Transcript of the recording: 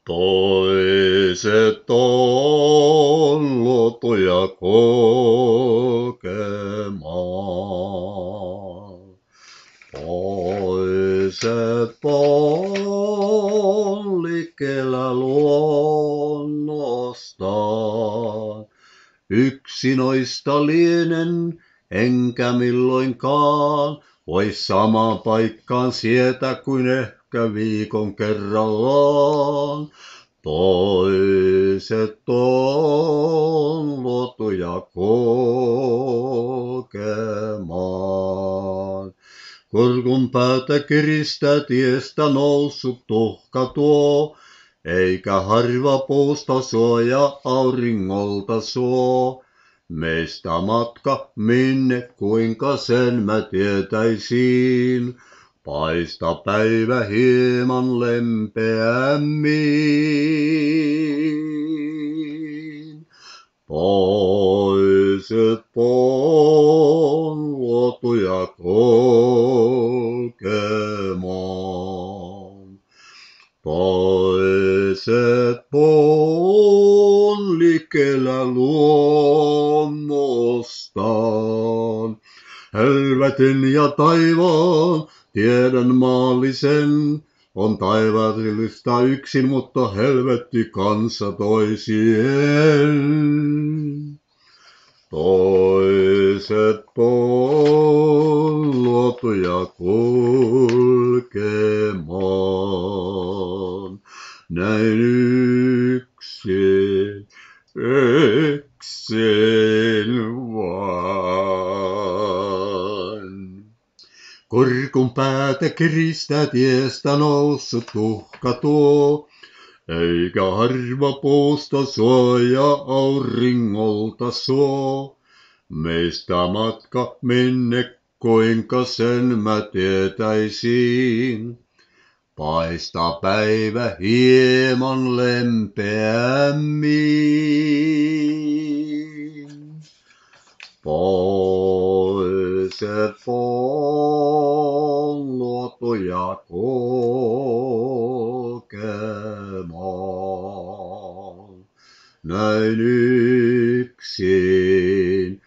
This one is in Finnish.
Toiset on luotuja kokemaan. Toiset on liikkeellä luonnostaan. Yksi noista lienen, enkä milloinkaan voi samaan paikkaan sietää kuin ehkä viikon kerrallaan. Toiset on luotuja kokemaan. Kurkun päätä kiristää tiestä noussut tuhka tuo, eikä harva puusta suoja auringolta suo. Meistä matka minne, kuinka sen mä tietäisin. Paista päivä hieman lempeämmin. Toiset on luotuja kokemaan. Toiset on liikkeellä luonnostaan. Helvetin ja taivaan tiedän maallisen, on taivaallista yksin, mutta helvetti kansa toisien. Toiset on luotuja kulkemaan. Näin yksin vaan. Kurkun päätä kiristää tiestä noussut tuhka tuo, eikä harva puusta suoja auringolta suo. Meistä matka minne, kuinka sen mä tietäisin. Paista päivä hieman lempeämmin. Toiset on luotuja kokemaan. Näin yksin